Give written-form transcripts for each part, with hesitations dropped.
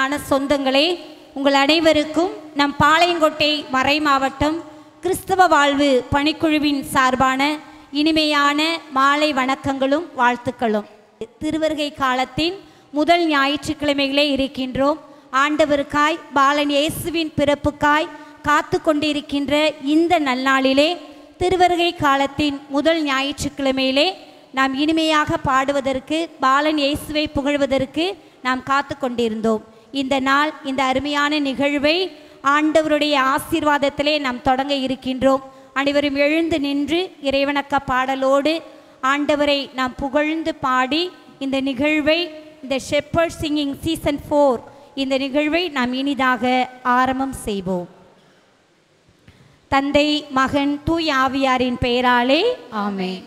அருமையான சொந்தங்களே, உங்கள் அனைவருக்கும் நம் பாளையங்கோட்டை மறை மாவட்டம் கிறிஸ்தவ வாழ்வு பணிக்குழுவின் சார்பான இனிமையான மாலை வணக்கங்களும் வாழ்த்துக்களும். திருவருகை காலத்தின் முதல் ஞாயிற்றுக்கிழமைகளே இருக்கின்றோம். ஆண்டவருக்காய் பாலன் இயேசுவின் பிறப்புக்காய் காத்து கொண்டிருக்கின்ற இந்த நல்நாளிலே, திருவருகை காலத்தின் முதல் ஞாயிற்றுக்கிழமையிலே நாம் இனிமையாக பாடுவதற்கு, பாலன் இயேசுவை புகழ்வதற்கு நாம் காத்து கொண்டிருந்தோம். இந்த நாள், இந்த அருமையான நிகழ்வை ஆண்டவருடைய ஆசீர்வாதத்திலே நாம் தொடங்க இருக்கின்றோம். அனைவரும் எழுந்து நின்று இறைவணக்க பாடலோடு ஆண்டவரை நாம் புகழ்ந்து பாடி இந்த நிகழ்வை, இந்த ஷெப்பர்ட் சிங்கிங் சீசன் 4 இந்த நிகழ்வை நாம் இனிதாக ஆரம்பம் செய்வோம். தந்தை, மகன், தூய ஆவியாரின் பெயராலே ஆமென்.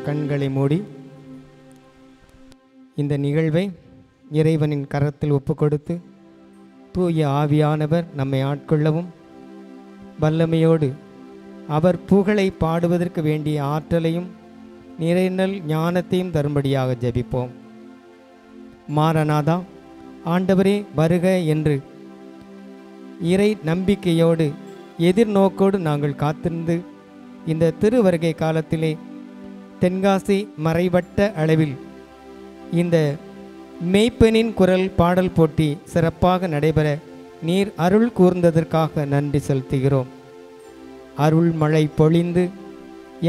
கண்களை மூடி இந்த நிகழ்வை இறைவனின் கரத்தில் ஒப்புக்கொடுத்து, தூய ஆவியானவர் நம்மை ஆட்கொள்ளவும் வல்லமையோடு அவர் புகழை பாடுவதற்கு வேண்டிய ஆற்றலையும் நிறைநல் ஞானத்தையும் தரும்படியாக ஜெபிப்போம். மாரநாதா, ஆண்டவரே வருக என்று இறை நம்பிக்கையோடு எதிர்நோக்கோடு நாங்கள் காத்திருந்து இந்த திருவருகை காலத்திலே தென்காசி மறைவட்ட அளவில் இந்த மெய்ப்பெனின் குரல் பாடல் போட்டி சிறப்பாக நடைபெற நீர் அருள் கூர்ந்ததற்காக நன்றி செலுத்துகிறோம். அருள் மழை பொழிந்து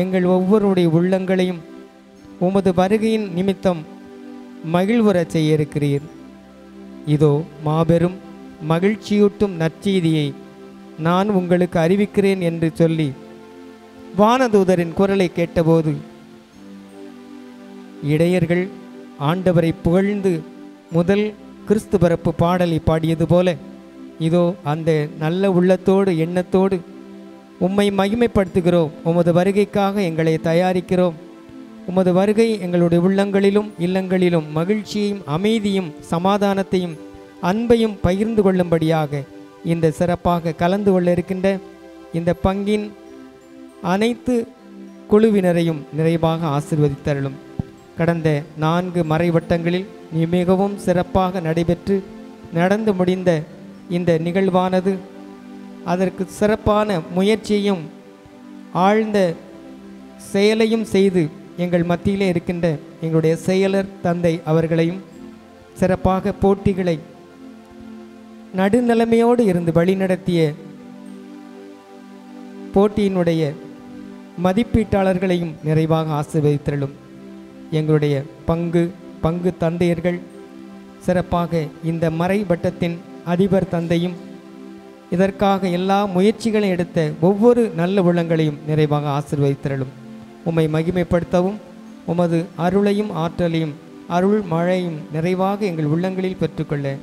எங்கள் ஒவ்வொருடைய உள்ளங்களையும் உமது வருகையின் நிமித்தம் மகிழ்வுறச் செய்ய இருக்கிறீர். இதோ மாபெரும் மகிழ்ச்சியூட்டும் நற்செய்தியை நான் உங்களுக்கு அறிவிக்கிறேன் என்று சொல்லி வானதூதரின் குரலை கேட்டபோது இடையர்கள் ஆண்டவரை புகழ்ந்து முதல் கிறிஸ்து பிறப்பு பாடலை பாடியது போல இதோ அந்த நல்ல உள்ளத்தோடு எண்ணத்தோடு உம்மை மகிமைப்படுத்துகிறோம். உமது வருகைக்காக எங்களை தயாரிக்கிறோம். உமது வருகை எங்களுடைய உள்ளங்களிலும் இல்லங்களிலும் மகிழ்ச்சியையும் அமைதியும் சமாதானத்தையும் அன்பையும் பகிர்ந்து கொள்ளும்படியாக இந்த சிறப்பாக கலந்து கொள்ள இருக்கின்ற இந்த பங்கின் அனைத்து குழுவினரையும் நிறைவாக ஆசீர்வதித்தருளும். கடந்த 4 மறைவட்டங்களில் நீ மிகவும் சிறப்பாக நடைபெற்று நடந்து முடிந்த இந்த நிகழ்வானது அதற்கு சிறப்பான முயற்சியையும் ஆழ்ந்த செயலையும் செய்து எங்கள் மத்தியிலே இருக்கின்ற எங்களுடைய செயலர் தந்தை அவர்களையும் சிறப்பாக போட்டிகளை நடுநிலைமையோடு இருந்து வழிநடத்திய போட்டியினுடைய மதிப்பீட்டாளர்களையும் நிறைவாக ஆசீர்வதித்தருளும். எங்களுடைய பங்கு தந்தையர்கள் சிறப்பாக இந்த மறைவட்டத்தின் அதிபர் தந்தையும் இதற்காக எல்லா முயற்சிகளையும் எடுத்த ஒவ்வொரு நல்ல உள்ளங்களையும் நிறைவாக ஆசீர்வதித்தருளும். உம்மை மகிமைப்படுத்தவும் உமது அருளையும் ஆற்றலையும் அருள் மழையும் நிறைவாக எங்கள் உள்ளங்களில் பெற்றுக்கொள்ள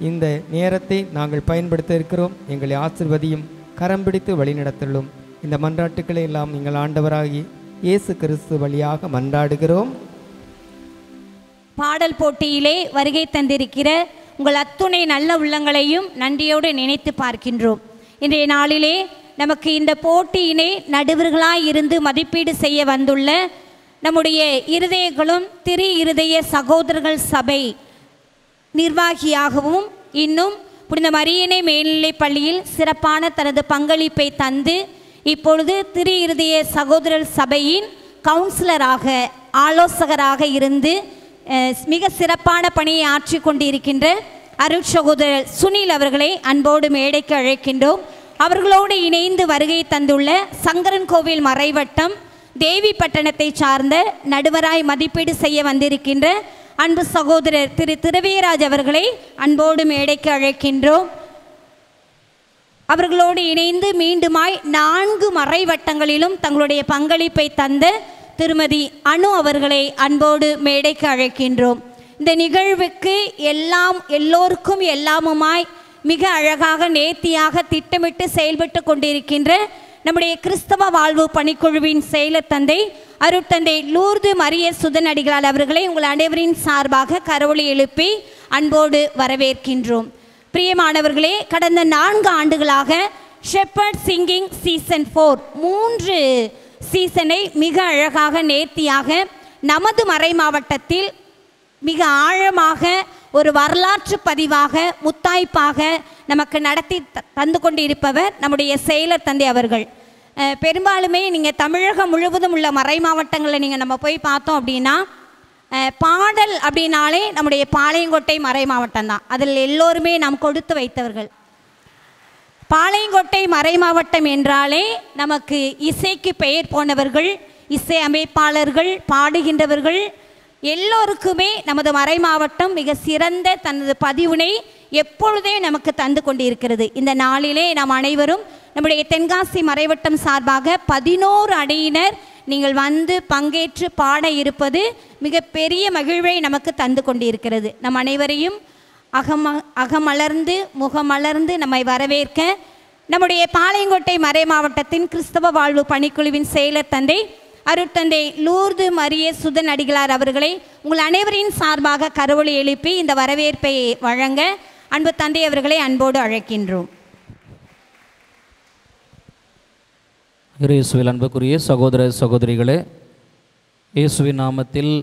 இந்த நேரத்தை நாங்கள் பயன்படுத்த இருக்கிறோம். எங்களை ஆசீர்வதியும் கரம் பிடித்து வழிநடத்தலும். இந்த மன்றாட்டுக்களை எல்லாம் எங்கள் ஆண்டவராகி இயேசு கிறிஸ்து வழியாக மன்றாடுகிறோம். பாடல் போட்டியிலே வருகை தந்திருக்கிற உங்கள் அத்துணை நல்ல உள்ளங்களையும் நன்றியோடு நினைத்து பார்க்கின்றோம். இன்றைய நாளிலே நமக்கு இந்த போட்டியினை நடுவர்களாய் இருந்து மதிப்பீடு செய்ய வந்துள்ள நம்முடைய இருதயங்களும் திரு இருதய சகோதரர்கள் சபை நிர்வாகியாகவும் இன்னும் புனித மரியனை மேல்நிலைப் பள்ளியில் சிறப்பான தனது பங்களிப்பை தந்து இப்பொழுது திரு இருதய சகோதரர் சபையின் கவுன்சிலராக ஆலோசகராக இருந்து மிக சிறப்பான பணியை ஆற்றி கொண்டிருக்கின்ற அருட்சகோதரர் சுனில் அவர்களை அன்போடு மேடைக்கு அழைக்கின்றோம். அவர்களோடு இணைந்து வருகை தந்துள்ள சங்கரன் கோவில் மறைவட்டம் தேவி பட்டணத்தை சார்ந்த நடுவராய் மதிப்பீடு செய்ய வந்திருக்கின்ற அன்பு சகோதரர் திரு திருவேராஜ் அவர்களை அன்போடு மேடைக்கு அழைக்கின்றோம். அவர்களோடு இணைந்து மீண்டுமாய் 4 மறைவட்டங்களிலும் தங்களுடைய பங்களிப்பை தந்த திருமதி அனு அவர்களை அன்போடு மேடைக்கு அழைக்கின்றோம். இந்த நிகழ்வுக்கு எல்லோருக்கும் எல்லாமுமாய் மிக அழகாக நேர்த்தியாக திட்டமிட்டு செயல்பட்டு கொண்டிருக்கின்ற நம்முடைய கிறிஸ்தவ வாழ்வு பணிக்குழுவின் செயலர் தந்தை அருட்தந்தை லூர்து மரிய சுதனடிகளால் அவர்களை உங்கள் அனைவரின் சார்பாக கரவொலி எழுப்பி அன்போடு வரவேற்கின்றோம். பிரியமானவர்களே, கடந்த 4 ஆண்டுகளாக ஷெப்பர்ட் சிங்கிங் சீசன் 4 3 சீசனை மிக அழகாக நேர்த்தியாக நமது மறை மாவட்டத்தில் மிக ஆழமாக ஒரு வரலாற்று பதிவாக முத்தாய்ப்பாக நமக்கு நடத்தி தந்து கொண்டிருப்பவர் நம்முடைய செயலர் தந்தை அவர்கள். பெரும்பாலுமே நீங்கள் தமிழகம் முழுவதும் உள்ள மறை மாவட்டங்களில் நீங்கள் நம்ம போய் பார்த்தோம் அப்படின்னா பாடல் அப்படின்னாலே நம்முடைய பாளையங்கோட்டை மறை மாவட்டம் தான். அதில் எல்லோருமே நாம் கொடுத்து வைத்தவர்கள். பாளையங்கோட்டை மறை மாவட்டம் என்றாலே நமக்கு இசைக்கு பெயர் போனவர்கள், இசை அமைப்பாளர்கள், பாடுகின்றவர்கள் எல்லோருக்குமே நமது மறை மாவட்டம் மிக சிறந்த தனது பதிவினை எப்பொழுதே நமக்கு தந்து கொண்டிருக்கிறது. இந்த நாளிலே நாம் அனைவரும் நம்முடைய தென்காசி மறைவட்டம் சார்பாக 11 அணியினர் நீங்கள் வந்து பங்கேற்று பாட இருப்பது மிகப்பெரிய மகிழ்வை நமக்கு தந்து கொண்டிருக்கிறது. நம் அனைவரையும் அகமலர்ந்து முகமலர்ந்து நம்மை வரவேற்க நம்முடைய பாளையங்கோட்டை மறை மாவட்டத்தின் கிறிஸ்தவ வாழ்வு பணிக்குழுவின் செயலர் தந்தை அருட்தந்தை லூர்து மரிய சுதனடிகளார் அவர்களை உங்கள் அனைவரின் சார்பாக கரவொலி எழுப்பி இந்த வரவேற்பை வழங்க அன்பு தந்தை அவர்களை அன்போடு அழைக்கின்றோம். இயேசுவில் அன்புக்குரிய சகோதர சகோதரிகளே, இயேசுவின் நாமத்தில்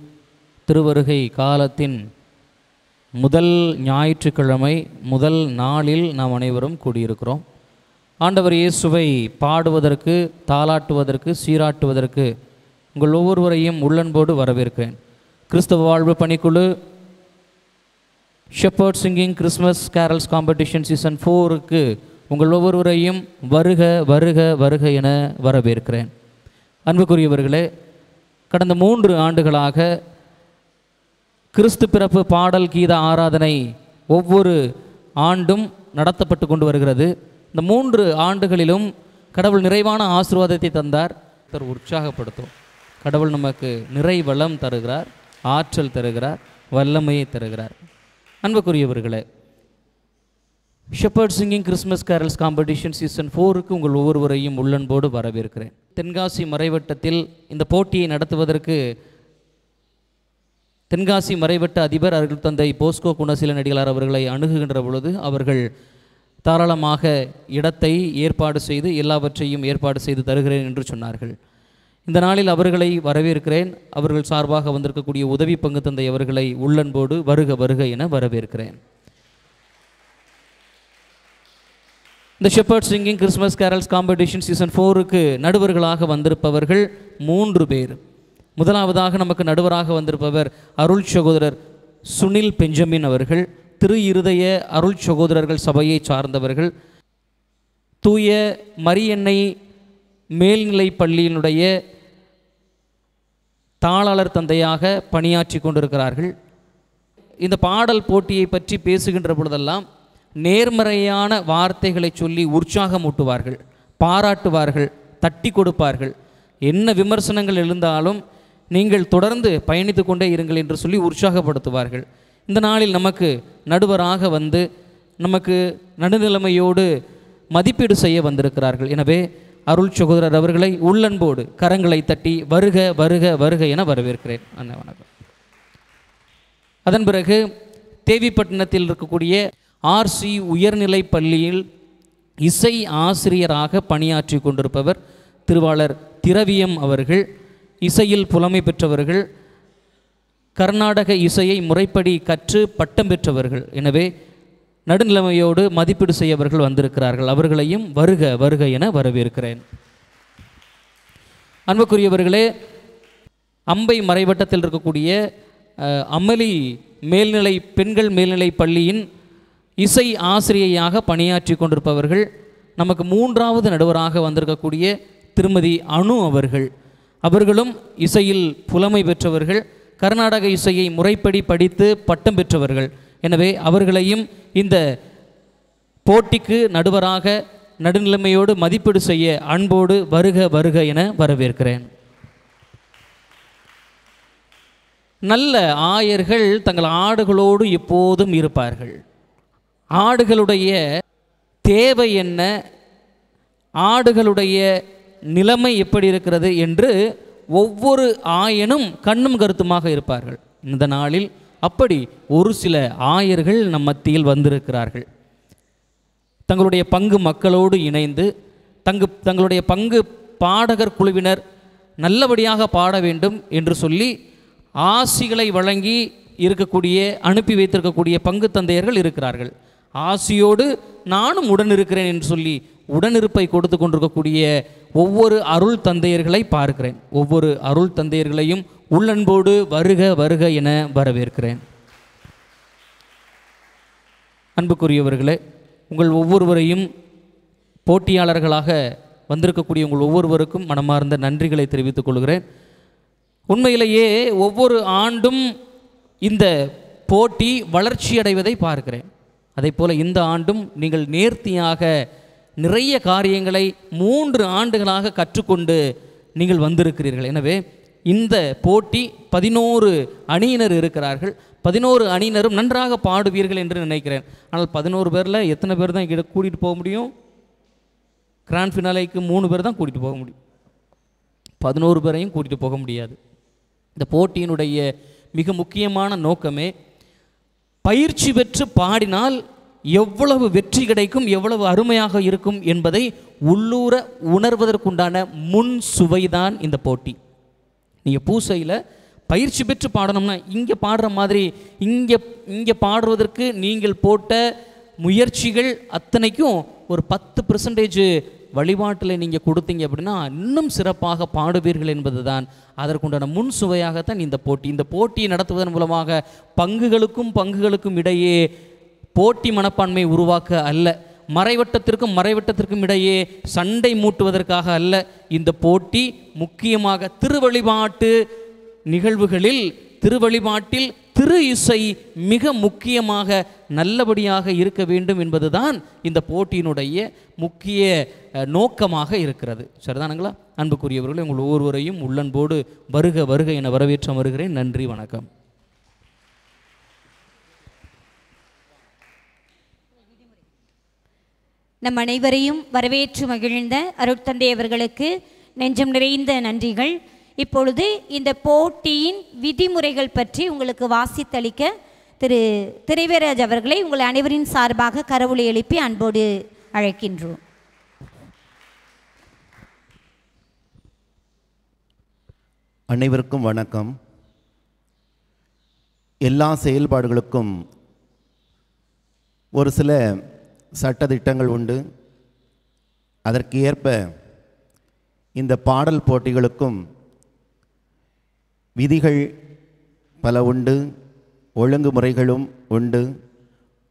திருவருகை காலத்தின் முதல் ஞாயிற்றுக்கிழமை முதல் நாளில் நாம் அனைவரும் கூடியிருக்கிறோம். ஆண்டவர் இயேசுவை பாடுவதற்கு, தாலாட்டுவதற்கு, சீராட்டுவதற்கு உங்கள் ஒவ்வொருவரையும் உள்ளன்போடு வரவேற்கிறேன். கிறிஸ்தவ வாழ்வு பணிக்குழு shepherd singing Christmas carols competition season 4க்கு உங்கள் ஒவ்வொருவரையும் வருக வருக வருக என வரவேற்கிறேன். அன்புக்குரியவர்களே, கடந்த 3 ஆண்டுகளாக கிறிஸ்து பிறப்பு பாடல் கீத ஆராதனை ஒவ்வொரு ஆண்டும் நடத்தப்பட்டு கொண்டு வருகிறது. இந்த 3 ஆண்டுகளிலும் கடவுள் நிறைவான ஆசீர்வாதத்தை தந்தார். உற்சாகப்படுத்தும் கடவுள் நமக்கு நிறைவளம் தருகிறார், ஆற்றல் தருகிறார், வல்லமையை தருகிறார். அன்புக்குரியவர்களே, shepherd singing Christmas carols competition season 4க்கு உங்கள் ஒவ்வொருவரையும் உள்ளன்போடு வரவேற்கிறேன். தென்காசி மறைவட்டத்தில் இந்த போட்டியை நடத்துவதற்கு தென்காசி மறைவட்ட அதிபர் அருள் தந்தை போஸ்கோ குணசீலன் அடிகளார் அவர்களை அணுகுகின்ற பொழுது அவர்கள் தாராளமாக இடத்தை ஏற்பாடு செய்து எல்லாவற்றையும் ஏற்பாடு செய்து தருகிறேன் என்று சொன்னார்கள். இந்த நாளில் அவர்களை வரவேற்கிறேன். அவர்கள் சார்பாக வந்திருக்கக்கூடிய உதவி பங்கு தந்தை அவர்களை உள்ளன்போடு வருக வருக என வரவேற்கிறேன். இந்த shepherd singing Christmas carols competition season 4க்கு நடுவர்களாக வந்திருப்பவர்கள் 3 பேர். முதலாவதாக நமக்கு நடுவராக வந்திருப்பவர் அருள் சகோதரர் சுனில் பெஞ்சமின் அவர்கள். திரு இருதய அருள் சகோதரர்கள் சபையை சார்ந்தவர்கள். தூய மரியன்னை மேல்நிலை பள்ளியினுடைய தாளாளர் தந்தையாக பணியாற்றி கொண்டிருக்கிறார்கள். இந்த பாடல் போட்டியை பற்றி பேசுகின்ற பொழுதெல்லாம் நேர்மறையான வார்த்தைகளை சொல்லி உற்சாகமூட்டுவார்கள், பாராட்டுவார்கள், தட்டி கொடுப்பார்கள். என்ன விமர்சனங்கள் எழுந்தாலும் நீங்கள் தொடர்ந்து பயணித்து கொண்டே இருங்கள் என்று சொல்லி உற்சாகப்படுத்துவார்கள். இந்த நாளில் நமக்கு நடுவராக வந்து நமக்கு நடுநிலைமையோடு மதிப்பீடு செய்ய வந்திருக்கிறார்கள். எனவே அருள் சகோதரர் அவர்களை உள்ளன்போடு கரங்களை தட்டி வருக வருக வருக என வரவேற்கிறேன். வணக்கம். அதன் பிறகு தேவிப்பட்டினத்தில் இருக்கக்கூடிய ஆர்சி உயர்நிலை பள்ளியில் இசை ஆசிரியராக பணியாற்றி கொண்டிருப்பவர் திருவாளர் திரவியம் அவர்கள். இசையில் புலமை பெற்றவர்கள், கர்நாடக இசையை முறைப்படி கற்று பட்டம் பெற்றவர்கள். எனவே நடுநிலைமையோடு மதிப்பீடு செய்ய அவர்கள் வந்திருக்கிறார்கள். அவர்களையும் வருக வருக என வரவேற்கிறேன். அன்புக்குரியவர்களே, அம்பை மறைவட்டத்தில் இருக்கக்கூடிய அமளி மேல்நிலை பெண்கள் மேல்நிலை பள்ளியின் இசை ஆசிரியையாக பணியாற்றி கொண்டிருப்பவர்கள் நமக்கு 3வது நடுவராக வந்திருக்கக்கூடிய திருமதி அனு அவர்கள். அவர்களும் இசையில் புலமை பெற்றவர்கள், கர்நாடக இசையை முறைப்படி படித்து பட்டம் பெற்றவர்கள். எனவே அவர்களையும் இந்த போட்டிக்கு நடுவராக நடுநிலைமையோடு மதிப்பீடு செய்ய அன்போடு வருக வருக என வரவேற்கிறேன். நல்ல ஆயர்கள் தங்கள் ஆடுகளோடு எப்போதும் இருப்பார்கள். ஆடுகளுடைய தேவை என்ன, ஆடுகளுடைய நிலைமை எப்படி இருக்கிறது என்று ஒவ்வொரு ஆயனும் கண்ணும் கருத்துமாக இருப்பார்கள். இந்த நாளில் அப்படி ஒரு சில ஆயர்கள் நம் மத்தியில் வந்திருக்கிறார்கள். தங்களுடைய பங்கு மக்களோடு இணைந்து தங்களுடைய பங்கு பாடகர் குழுவினர் நல்லபடியாக பாட வேண்டும் என்று சொல்லி ஆசிகளை வழங்கி இருக்கக்கூடிய அனுப்பி வைத்திருக்கக்கூடிய பங்கு தந்தையர்கள் இருக்கிறார்கள். ஆசியோடு நானும் உடன் இருக்கிறேன் என்று சொல்லி உடனிருப்பை கொடுத்து கொண்டிருக்கக்கூடிய ஒவ்வொரு அருள் தந்தையர்களை பார்க்கிறேன். ஒவ்வொரு அருள் தந்தையர்களையும் உள்ளன்போடு வருக வருக என வரவேற்கிறேன். அன்புக்குரியவர்களே, உங்கள் ஒவ்வொருவரையும் போட்டியாளர்களாக வந்திருக்கக்கூடிய உங்கள் ஒவ்வொருவருக்கும் மனமார்ந்த நன்றிகளை தெரிவித்துக் கொள்கிறேன். உண்மையிலேயே ஒவ்வொரு ஆண்டும் இந்த போட்டி வளர்ச்சி அடைவதை பார்க்கிறேன். அதே போல் இந்த ஆண்டும் நீங்கள் நேர்த்தியாக நிறைய காரியங்களை 3 ஆண்டுகளாக கற்றுக்கொண்டு நீங்கள் வந்திருக்கிறீர்கள். எனவே இந்த போட்டி 11 அணியினர் இருக்கிறார்கள். 11 அணியினரும் நன்றாக பாடுவீர்கள் என்று நினைக்கிறேன். ஆனால் 11 பேரில் எத்தனை பேர் தான் இங்கே கூட்டிகிட்டு போக முடியும்? கிராண்ட் ஃபினாலேக்கு 3 பேர் தான் கூட்டிகிட்டு போக முடியும். 11 பேரையும் கூட்டிகிட்டு போக முடியாது. இந்த போட்டியினுடைய மிக முக்கியமான நோக்கமே பயிற்சி பெற்று பாடினால் எவ்வளவு வெற்றி கிடைக்கும், எவ்வளவு அருமையாக இருக்கும் என்பதை உள்ளூர உணர்வதற்குண்டான முன் சுவைதான் இந்த போட்டி. நீங்கள் பூசையில் பயிற்சி பெற்று பாடணும்னா இங்கே பாடுற மாதிரி இங்கே பாடுவதற்கு நீங்கள் போட்ட முயற்சிகள் அத்தனைக்கும் ஒரு 10% வழிபாட்டில் நீங்கள் கொடுத்தீங்க அப்படின்னா இன்னும் சிறப்பாக பாடுவீர்கள் என்பது தான் அதற்குண்டான முன் சுவையாகத்தான் இந்த போட்டி. இந்த போட்டியை நடத்துவதன் மூலமாக பங்குகளுக்கும் இடையே போட்டி மனப்பான்மை உருவாக்க அல்ல, மறைவட்டத்திற்கும் இடையே சண்டை மூட்டுவதற்காக அல்ல. இந்த போட்டி முக்கியமாக திருவழிபாட்டு நிகழ்வுகளில், திருவழிபாட்டில் திரு இசை மிக முக்கியமாக நல்லபடியாக இருக்க வேண்டும் என்பதுதான் இந்த போட்டியினுடைய முக்கிய நோக்கமாக இருக்கிறது. சரிதானுங்களா? அன்புக்குரியவர்களே, உங்கள் ஒவ்வொருவரையும் உள்ளன்போடு வருக வருக என வரவேற்று வருகிறேன். நன்றி, வணக்கம். நம் அனைவரையும் வரவேற்று மகிழ்ந்த அருட்தந்தை அவர்களுக்கு நெஞ்சம் நிறைந்த நன்றிகள். இப்பொழுது இந்த போட்டியின் விதிமுறைகள் பற்றி உங்களுக்கு வாசித்தளிக்க திரு திரைவராஜ் அவர்களை உங்கள் அனைவரின் சார்பாக கரவொலி எழுப்பி அன்போடு அழைக்கின்றோம். அனைவருக்கும் வணக்கம். எல்லா செயல்பாடுகளுக்கும் ஒரு சில சட்டதிட்டங்கள் உண்டு. அதற்கு ஏற்ப இந்த பாடல் போட்டிகளுக்கும் விதிகள் பல உண்டு, ஒழுங்குமுறைகளும் உண்டு.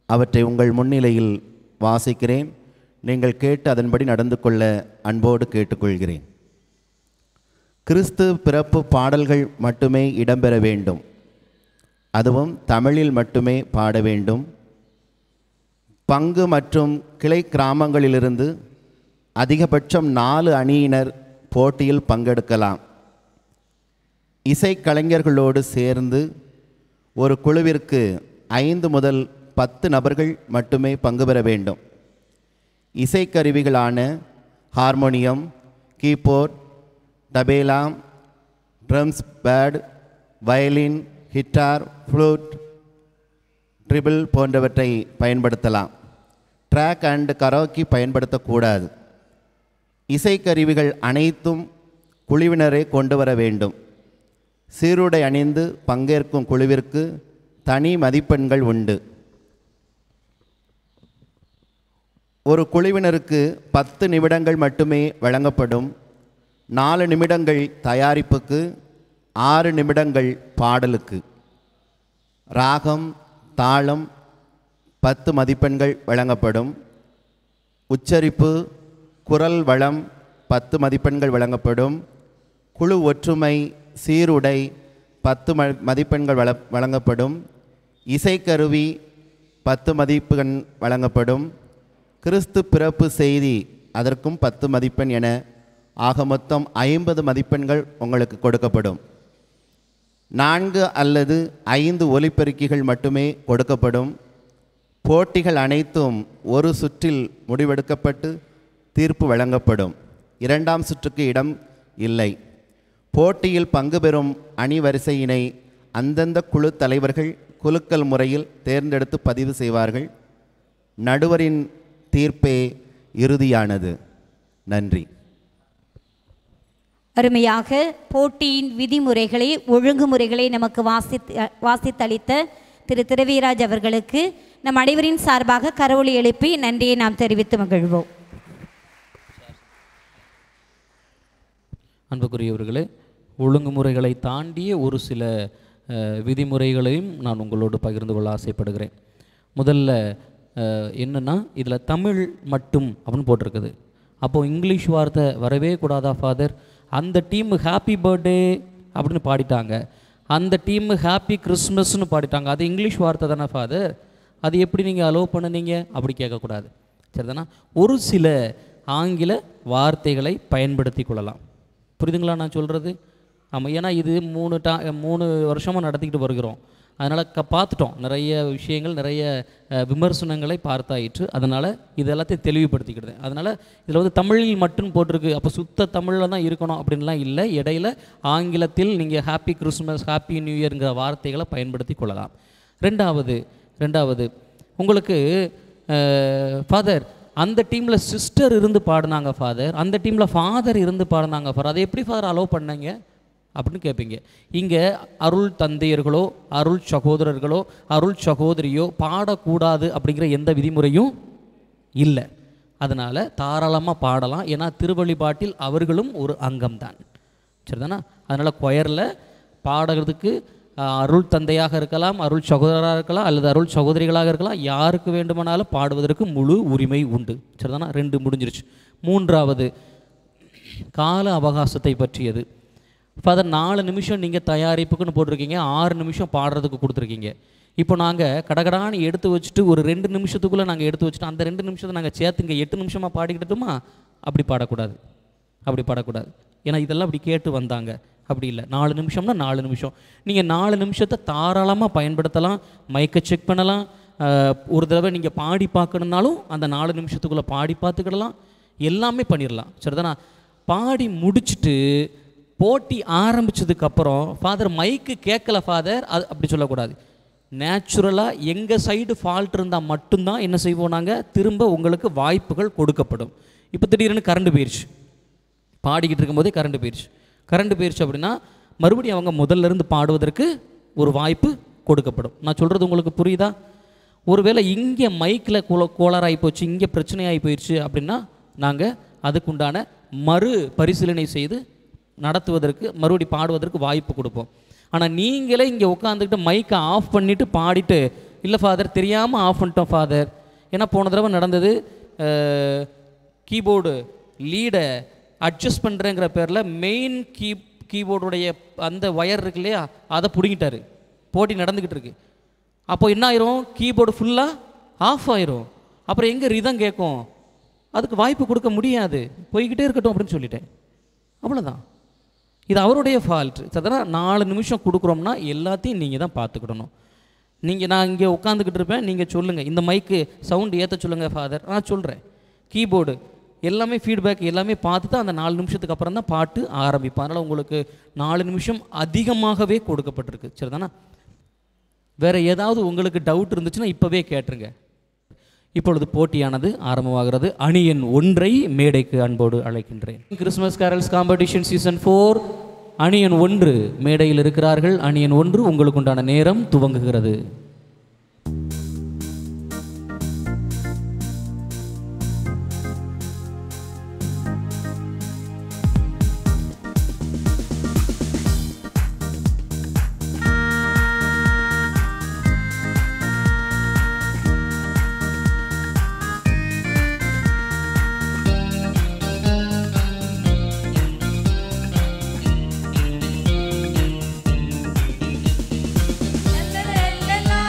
அவற்றை உங்கள் முன்னிலையில் வாசிக்கிறேன். நீங்கள் கேட்டு அதன்படி நடந்து கொள்ள அன்போடு கேட்டுக்கொள்கிறேன். கிறிஸ்து பிறப்பு பாடல்கள் மட்டுமே இடம்பெற வேண்டும். அதுவும் தமிழில் மட்டுமே பாட வேண்டும். பங்கு மற்றும் கிளை கிராமங்களிலிருந்து அதிகபட்சம் 4 அணியினர் போட்டியில் பங்கெடுக்கலாம். இசைக்கலைஞர்களோடு சேர்ந்து ஒரு குழுவிற்கு 5 முதல் 10 நபர்கள் மட்டுமே பங்கு பெற வேண்டும். இசைக்கருவிகளான harmonium, keyboard, tabla, drums pad, violin, guitar, flute, triple போன்றவற்றை பயன்படுத்தலாம். ட்ராக் அண்ட் கரோக்கி பயன்படுத்தக்கூடாது. இசைக்கருவிகள் அனைத்தும் குழுவினரை கொண்டு வர வேண்டும். சீருடை அணிந்து பங்கேற்கும் குழுவிற்கு தனி மதிப்பெண்கள் உண்டு. ஒரு குழுவினருக்கு 10 நிமிடங்கள் மட்டுமே வழங்கப்படும். 4 நிமிடங்கள் தயாரிப்புக்கு, 6 நிமிடங்கள் பாடலுக்கு. ராகம், தாளம் 10 மதிப்பெண்கள் வழங்கப்படும். உச்சரிப்பு, குரல் வளம் 10 மதிப்பெண்கள் வழங்கப்படும். குழு ஒற்றுமை, சீருடை 10 மதிப்பெண்கள் வழங்கப்படும். இசைக்கருவி 10 மதிப்பெண் வழங்கப்படும். கிறிஸ்து பிறப்பு செய்தி அதற்கும் 10 மதிப்பெண் என ஆக மொத்தம் 50 மதிப்பெண்கள் உங்களுக்கு கொடுக்கப்படும். 4 அல்லது 5 ஒலிபெருக்கிகள் மட்டுமே கொடுக்கப்படும். போட்டிகள் அனைத்தும் ஒரு சுற்றில் முடிவெடுக்கப்பட்டு தீர்ப்பு வழங்கப்படும். 2ஆம் சுற்றுக்கு இடம் இல்லை. போட்டியில் பங்கு பெறும் அணிவரிசையினை அந்தந்த குழு தலைவர்கள் குலுக்கல் முறையில் தேர்ந்தெடுத்து பதிவு செய்வார்கள். நடுவரின் தீர்ப்பே இறுதியானது. நன்றி. அருமையாக போட்டியின் விதிமுறைகளை, ஒழுங்குமுறைகளை நமக்கு வாசித்தளித்த திரு திரவிராஜ் அவர்களுக்கு நம் அனைவரின் சார்பாக கரவொலி எழுப்பி நன்றியை நாம் தெரிவித்து மகிழ்வோம். அன்புக்குரியவர்களே, ஒழுங்குமுறைகளை தாண்டிய ஒரு சில விதிமுறைகளையும் நான் உங்களோடு பகிர்ந்து கொள்ள ஆசைப்படுகிறேன். முதல்ல என்னென்னா, இதில் தமிழ் மட்டும் அப்படின்னு போட்டிருக்குது. அப்போது இங்கிலீஷ் வார்த்தை வரவே கூடாதா ஃபாதர்? அந்த டீமு ஹாப்பி பர்த்டே அப்படின்னு பாடிட்டாங்க, அந்த டீமு ஹாப்பி கிறிஸ்மஸ்னு பாடிட்டாங்க, அது இங்கிலீஷ் வார்த்தை தானே ஃபாதர், அது எப்படி நீங்கள் அலோவ் பண்ணுனீங்க? அப்படி கேட்கக்கூடாது. சரிதானா? ஒரு சில ஆங்கில வார்த்தைகளை பயன்படுத்தி கொள்ளலாம். புரியுதுங்களா நான் சொல்கிறது? ஆமாம், ஏன்னா இது 3 வருஷமாக நடத்திக்கிட்டு வருகிறோம். அதனால் பார்த்துட்டோம், நிறைய விஷயங்கள், நிறைய விமர்சனங்களை பார்த்தாயிற்று. அதனால் இது எல்லாத்தையும் தெளிவுபடுத்திக்கிடுது. அதனால் இதில் வந்து தமிழில் மட்டும் போட்டிருக்கு, அப்போ சுத்த தமிழில் தான் இருக்கணும் அப்படின்லாம் இல்லை. இடையில் ஆங்கிலத்தில் நீங்கள் ஹாப்பி கிறிஸ்மஸ், ஹாப்பி நியூ இயர்ங்கிற வார்த்தைகளை பயன்படுத்தி கொள்ளலாம். ரெண்டாவது உங்களுக்கு ஃபாதர் அந்த டீமில் சிஸ்டர் இருந்து பாடினாங்க ஃபாதர், அந்த டீமில் ஃபாதர் இருந்து பாடினாங்க ஃபாதர், அதை எப்படி ஃபாதர் அலோவ் பண்ணீங்க அப்படின்னு கேட்பீங்க. இங்கே அருள் தந்தையர்களோ, அருள் சகோதரர்களோ, அருள் சகோதரியோ பாடக்கூடாது அப்படிங்கிற எந்த விதிமுறையும் இல்லை. அதனால் தாராளமாக பாடலாம். ஏன்னா திருவழிபாட்டில் அவர்களும் ஒரு அங்கம்தான். சரிதானா? அதனால் கொயரில் பாடுறதுக்கு அருள் தந்தையாக இருக்கலாம், அருள் சகோதரராக இருக்கலாம், அல்லது அருள் சகோதரிகளாக இருக்கலாம். யாருக்கு வேண்டுமானாலும் பாடுவதற்கு முழு உரிமை உண்டு. சரிதானா? 2 முடிஞ்சிருச்சு. 3வது கால அவகாசத்தை பற்றியது. ஃபாதர் 4 நிமிஷம் நீங்கள் தயாரிப்புக்குன்னு போட்டிருக்கீங்க, 6 நிமிஷம் பாடுறதுக்கு கொடுத்துருக்கீங்க. இப்போ நாங்கள் கடகடான்னு எடுத்து வச்சுட்டு ஒரு 2 நிமிஷத்துக்குள்ளே நாங்கள் எடுத்து வச்சுட்டு அந்த 2 நிமிஷத்தை நாங்கள் சேர்த்து இங்கே 8 நிமிஷமாக பாடிக்கிட்டுமா? அப்படி பாடக்கூடாது. ஏன்னா இதெல்லாம் அப்படி கேட்டு வந்தாங்க. அப்படி இல்லை. 4 நிமிஷம்னா 4 நிமிஷம். நீங்கள் 4 நிமிஷத்தை தாராளமாக பயன்படுத்தலாம். மைக்கை செக் பண்ணலாம், ஒரு தடவை நீங்கள் பாடி பார்க்கணுன்னாலும் அந்த 4 நிமிஷத்துக்குள்ளே பாடி பார்த்துக்கிடலாம், எல்லாமே பண்ணிடலாம். சரிதானா? பாடி முடிச்சுட்டு போட்டி ஆரம்பித்ததுக்கப்புறம் ஃபாதர் மைக்கு கேட்கல ஃபாதர், அது அப்படி சொல்லக்கூடாது. நேச்சுரலாக எங்கள் சைடு ஃபால்ட் இருந்தால் மட்டும்தான் என்ன செய்வோம், நாங்கள் திரும்ப உங்களுக்கு வாய்ப்புகள் கொடுக்கப்படும். இப்போ திடீர்னு கரண்ட் போயிடுச்சு, பாடிக்கிட்டு இருக்கும்போதே கரண்ட் போயிடுச்சு அப்படின்னா மறுபடியும் அவங்க முதல்ல பாடுவதற்கு ஒரு வாய்ப்பு கொடுக்கப்படும். நான் சொல்கிறது உங்களுக்கு புரியுதா? ஒருவேளை இங்கே மைக்கில் கோளாறாகி போச்சு, இங்கே பிரச்சனையாகி போயிடுச்சு அப்படின்னா நாங்கள் அதுக்குண்டான மறு பரிசீலனை செய்து நடத்துவதற்கு மறுபடி பாடுவதற்கு வாய்ப்பு கொடுப்போம். ஆனால் நீங்களே இங்கே உட்காந்துக்கிட்டு மைக்கை ஆஃப் பண்ணிவிட்டு பாடிட்டு, இல்லை ஃபாதர் தெரியாமல் ஆஃப் பண்ணிட்டோம் ஃபாதர், ஏன்னா போன தடவை நடந்தது, கீபோர்டு லீடை அட்ஜஸ்ட் பண்ணுறேங்கிற பேரில் மெயின் கீபோர்டுடைய அந்த ஒயர் இருக்கு இல்லையா, அதை பிடுங்கிட்டாரு, போட்டி நடந்துக்கிட்டு இருக்கு. அப்போ என்ன ஆயிரும், கீபோர்டு ஃபுல்லாக ஆஃப் ஆயிரும். அப்புறம் எங்கே ரிதம் கேட்கும், அதுக்கு வாய்ப்பு கொடுக்க முடியாது, போய்கிட்டே இருக்கட்டும் அப்படின்னு சொல்லிட்டேன். அவ்வளோதான், இது அவருடைய ஃபால்ட். அதனால் 4 நிமிஷம் கொடுக்குறோம்னா எல்லாத்தையும் நீங்கள் தான் பார்த்துக்கிடணும். நான் இங்கே உட்காந்துக்கிட்டு இருப்பேன், நீங்கள் சொல்லுங்கள் இந்த மைக்கு சவுண்டு ஏற்ற சொல்லுங்கள் ஃபாதர், நான் சொல்கிறேன். கீபோர்டு எல்லாமே ஃபீட்பேக் எல்லாமே பார்த்து தான் அந்த 4 நிமிஷத்துக்கு அப்புறம் தான் பாட்டு ஆரம்பிப்பேன். அதனால் உங்களுக்கு 4 நிமிஷம் அதிகமாகவே கொடுக்கப்பட்டிருக்கு. சரிதானா? வேறு ஏதாவது உங்களுக்கு டவுட் இருந்துச்சுன்னா இப்போவே கேட்டுருங்க. இப்பொழுது போட்டியானது ஆரம்பமாகிறது. அணி எண் 1 மேடைக்கு அன்போடு அழைக்கின்றேன். கிறிஸ்மஸ் கேரல்ஸ் காம்படிஷன் சீசன் 4 அணி எண் 1 மேடையில் இருக்கிறார்கள். அணி எண் 1 உங்களுக்கு உண்டான நேரம் துவங்குகிறது. La la la la la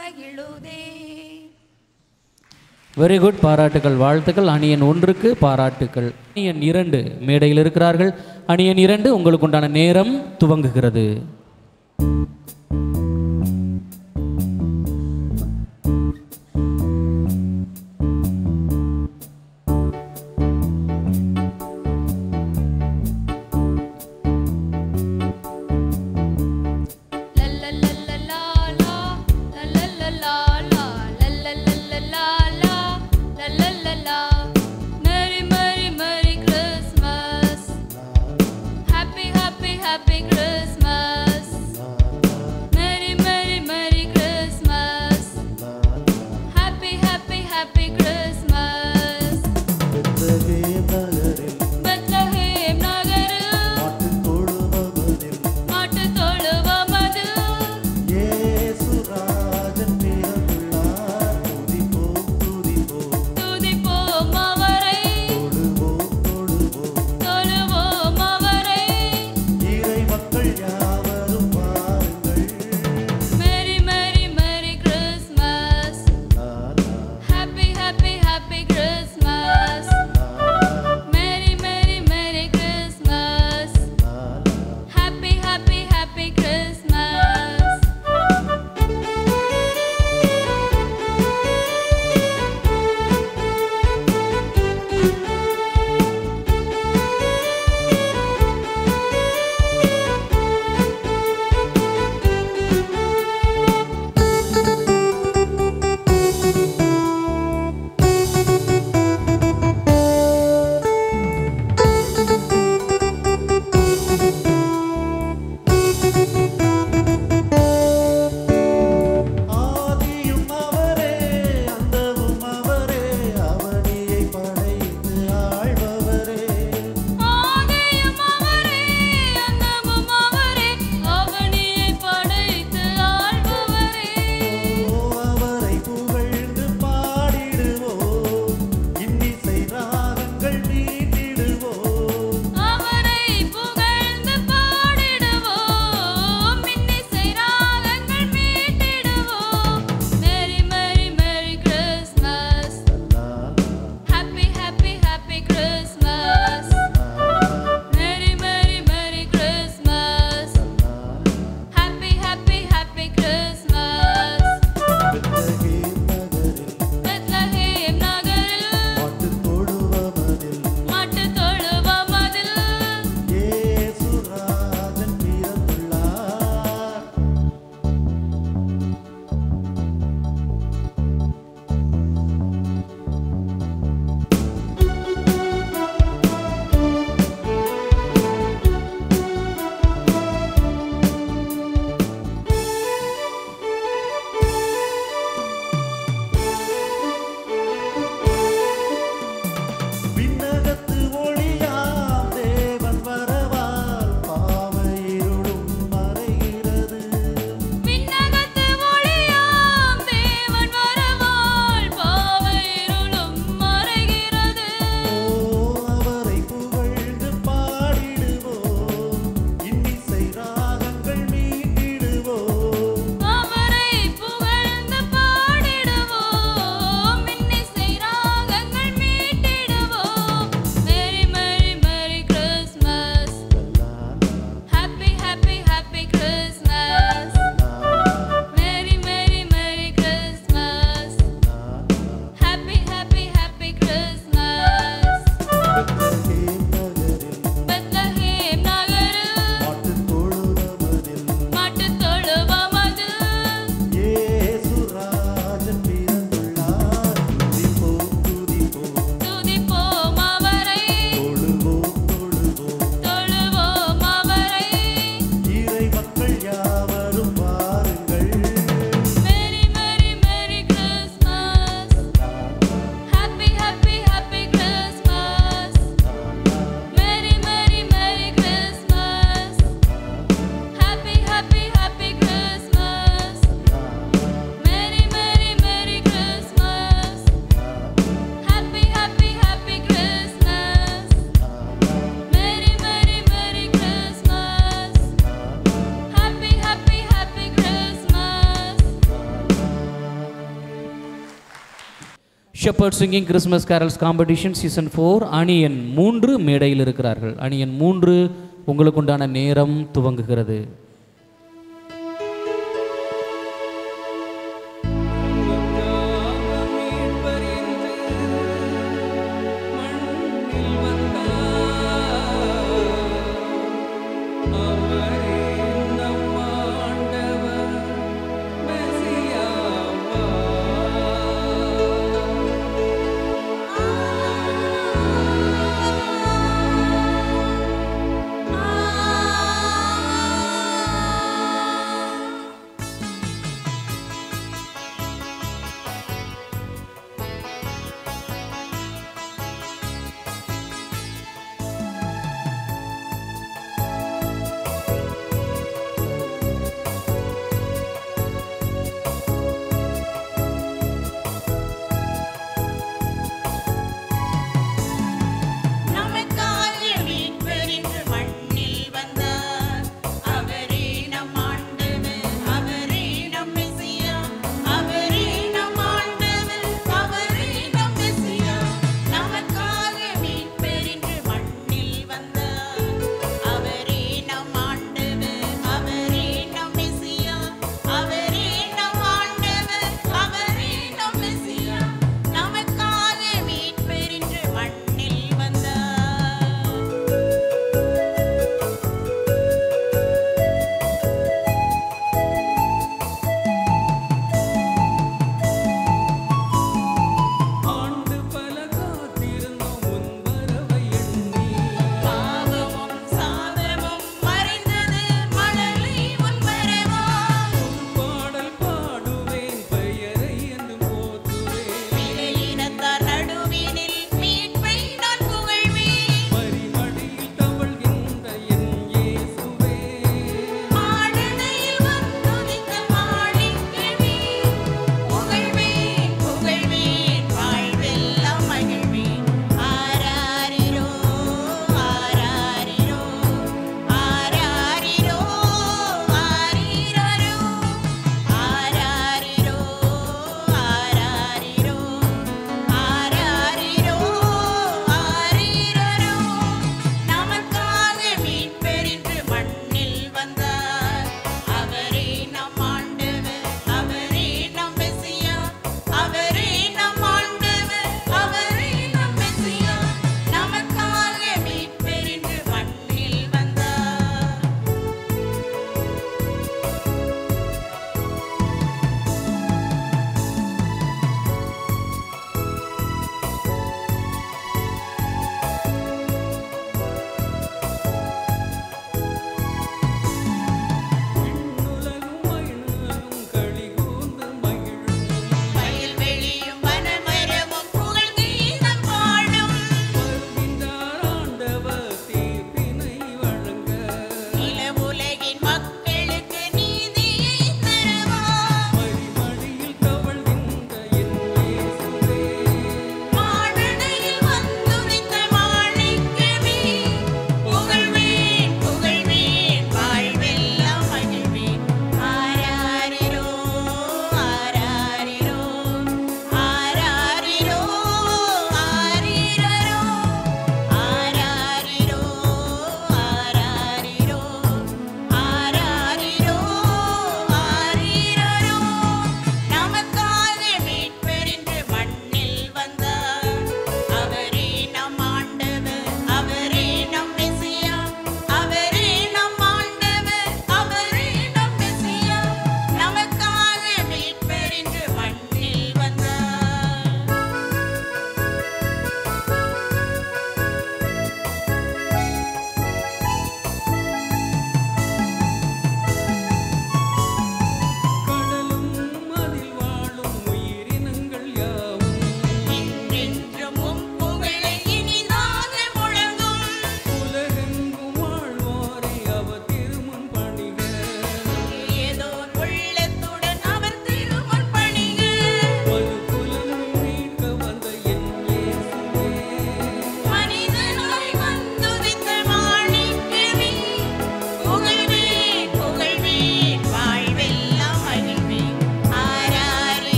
மகிழுதே. வெரி குட், பாராட்டுகள், வாழ்த்துக்கள். அணியன் 1க்கு பாராட்டுக்கள். அணியன் 2 மேடையில் இருக்கிறார்கள். அணியன் 2 உங்களுக்கு உண்டான நேரம் துவங்குகிறது. Happy Christmas. Shepherd singing Christmas carols competition season 4 அணி எண் 3 மேடையில் இருக்கிறார்கள். அணி எண் 3 உங்களுக்குண்டான நேரம் துவங்குகிறது.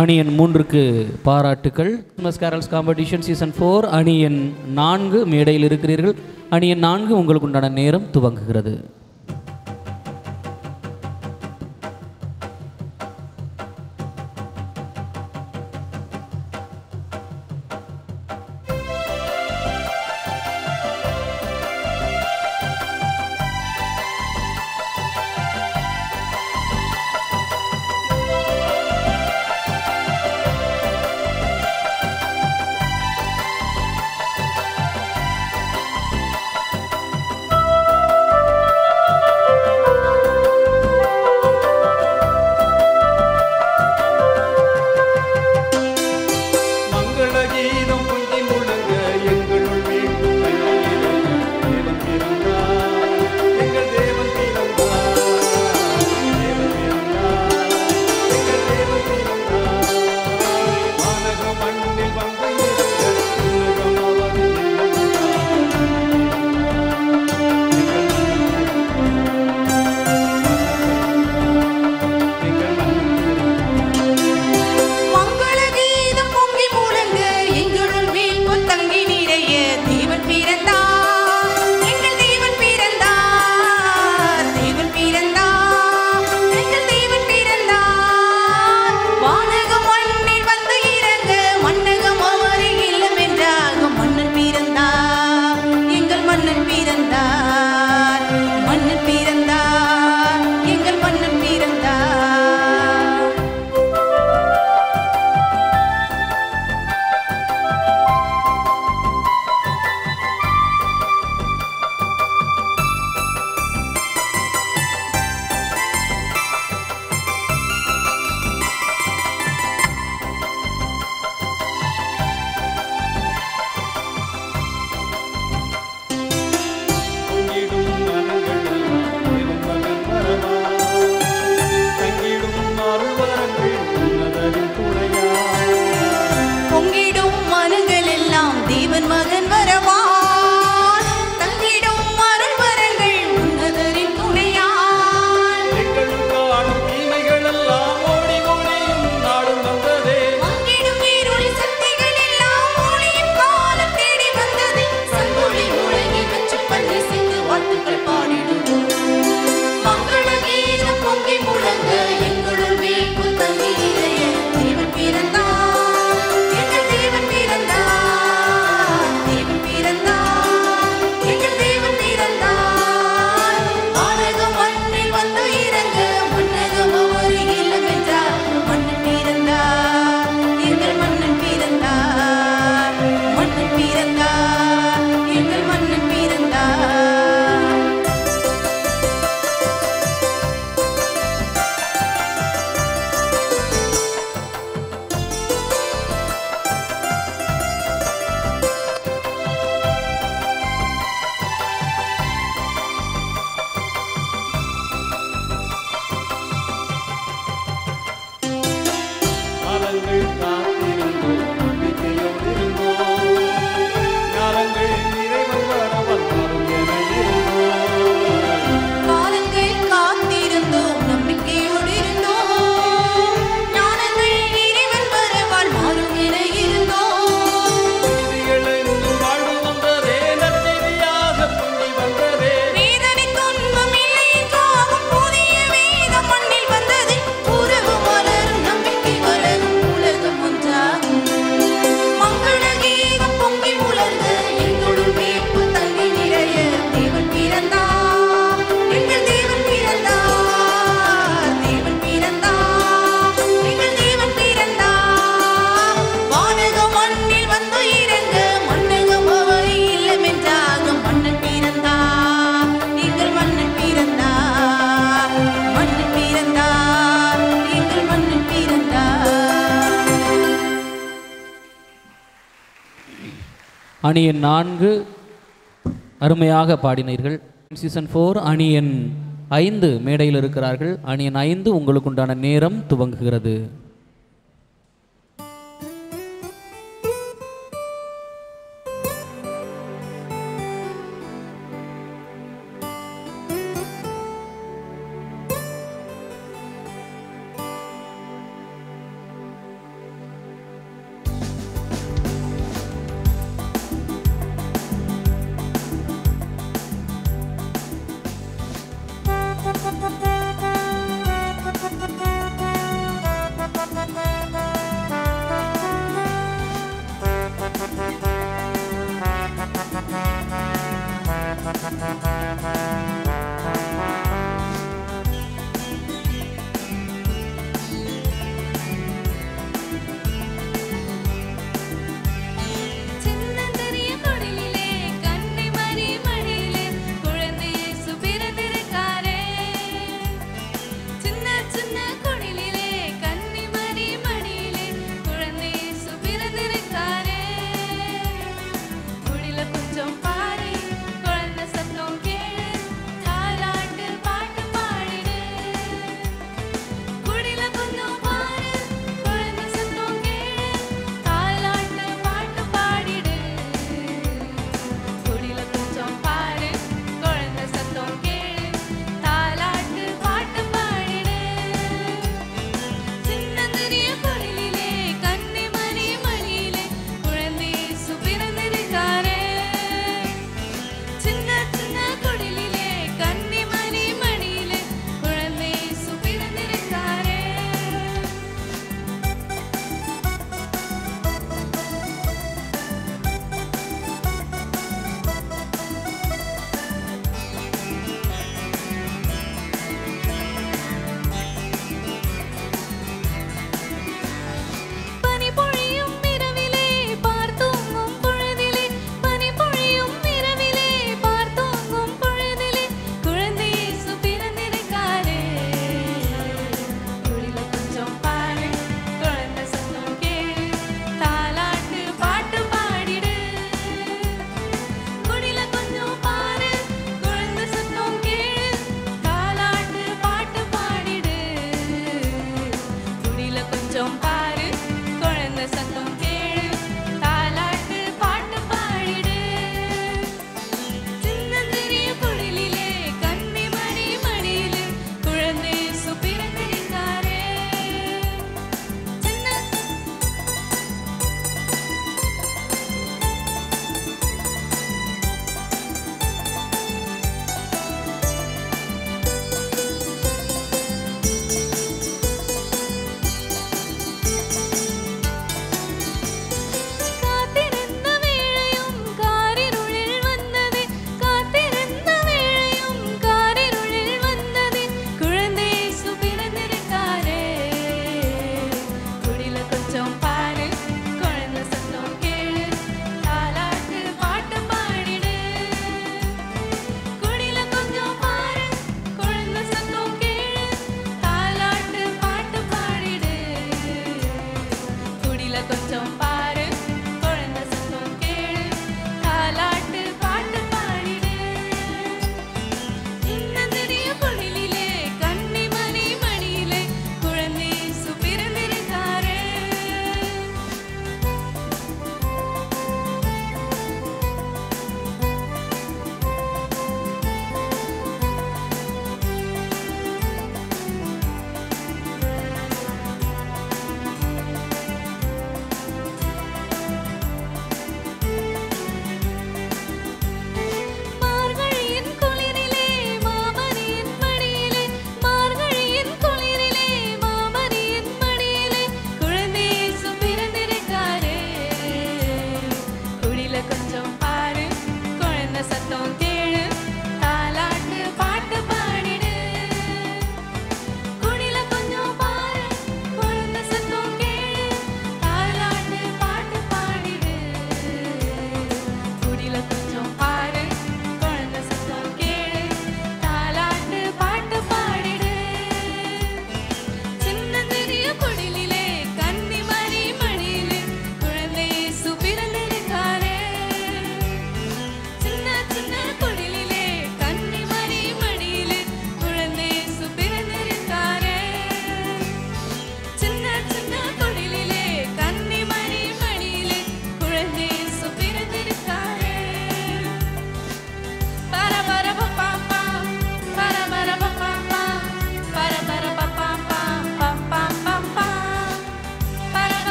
அணி எண் 3க்கு பாராட்டுக்கள். கிறிஸ்மஸ் கேரல்ஸ் காம்படிஷன் சீசன் 4 அணி எண் 4 மேடையில் இருக்கிறீர்கள். அணி எண் 4 உங்களுக்கு உண்டான நேரம் துவங்குகிறது. அணி எண் 4 அருமையாக பாடினீர்கள். சீசன் 4 அணி எண் 5 மேடையில் இருக்கிறார்கள். அணி எண் 5 உங்களுக்கு உண்டான நேரம் துவங்குகிறது.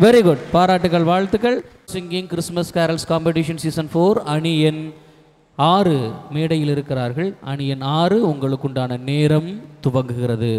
வெரி குட், பாராட்டுகள், வாழ்த்துக்கள். Singing Christmas carols competition season 4 அணி எண் 6 மேடையில் இருக்கிறார்கள். அணி எண் 6 உங்களுக்குண்டான நேரம் துவங்குகிறது.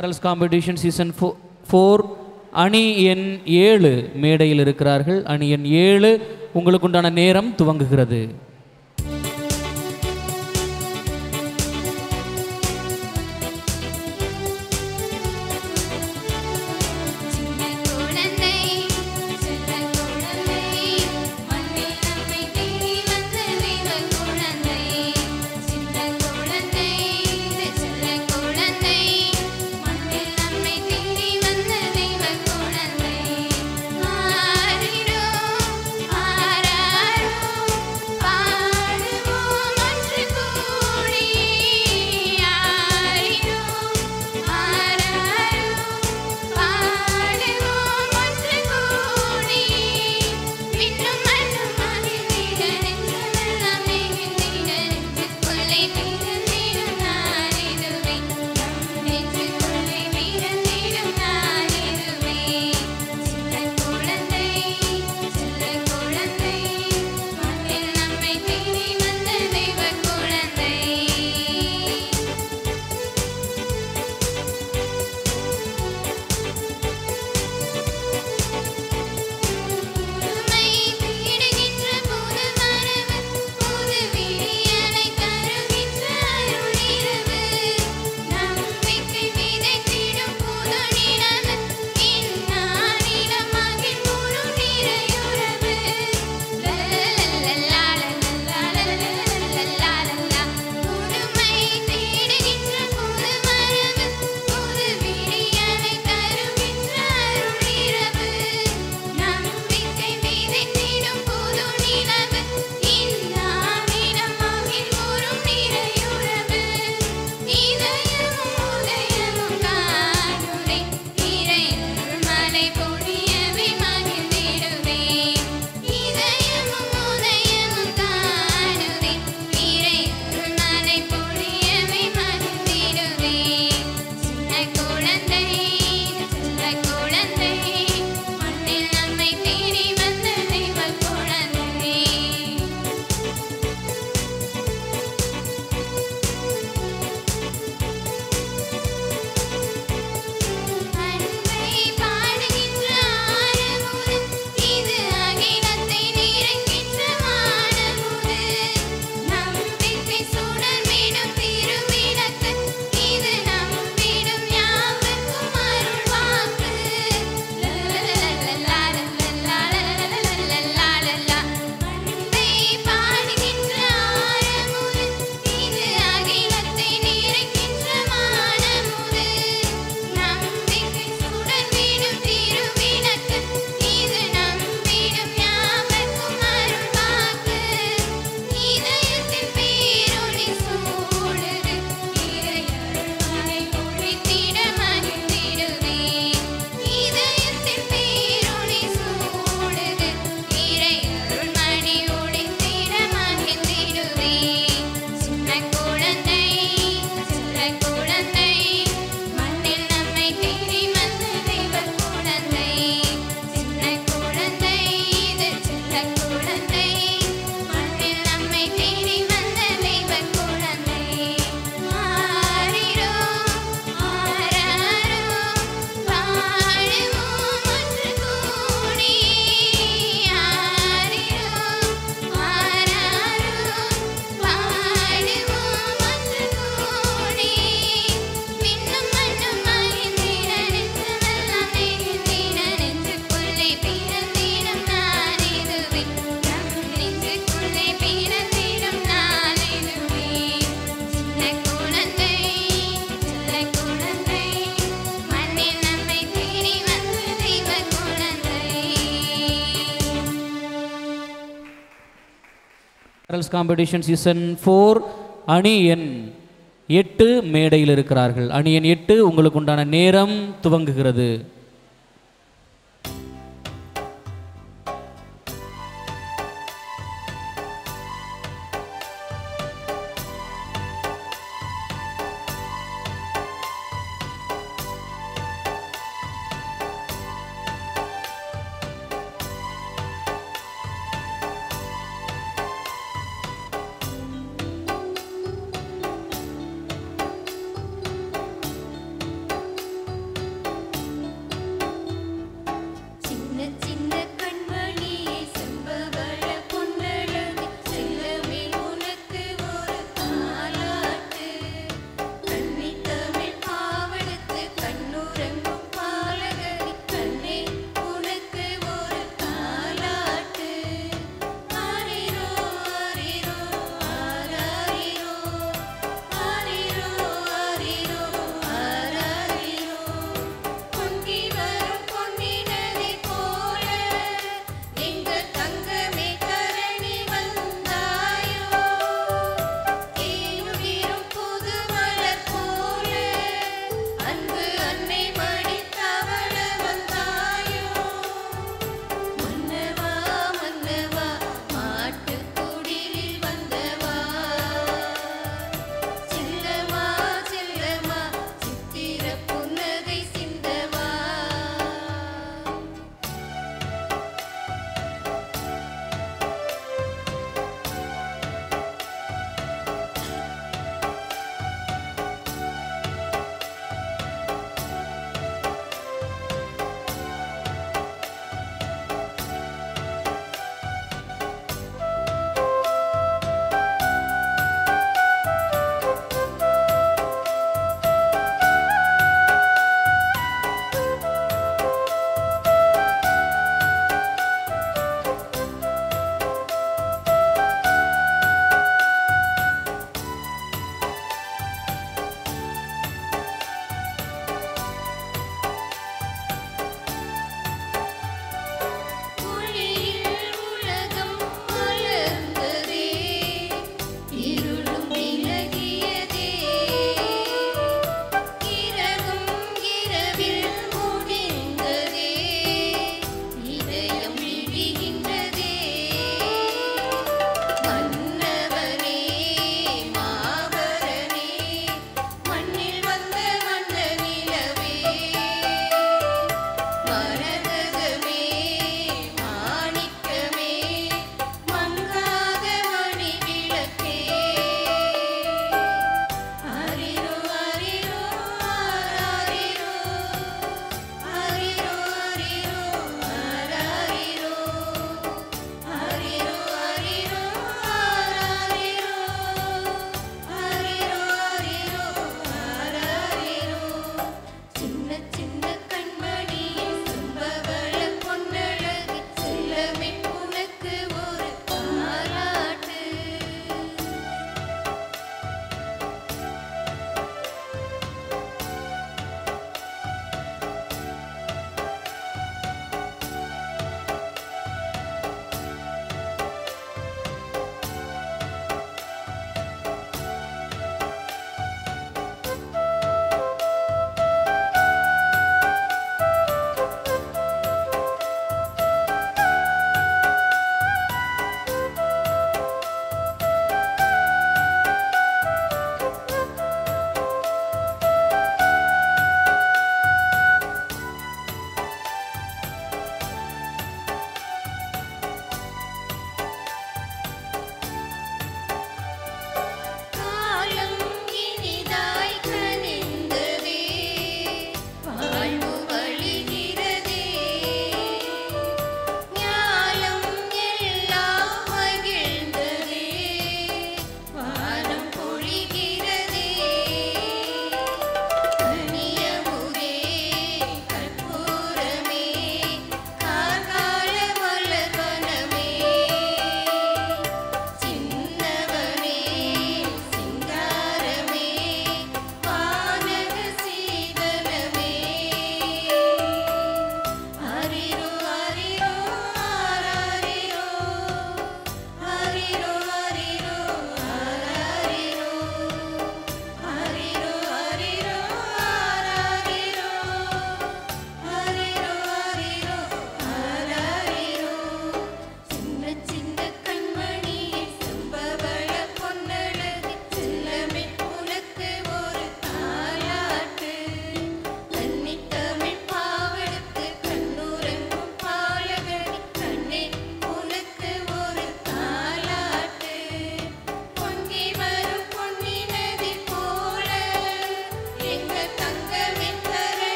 கேரல்ஸ் காம்படிஷன் சீசன் 4 அணி எண் 7 மேடையில் இருக்கிறார்கள். அணி எண் 7 உங்களுக்குண்டான நேரம் துவங்குகிறது. சின்ன குழந்தை கேரல்ஸ் காம்படிஷன் சீசன் 4 அணி எண் 8 மேடையில் இருக்கிறார்கள். அணி எண் 8 உங்களுக்கு உண்டான நேரம் துவங்குகிறது.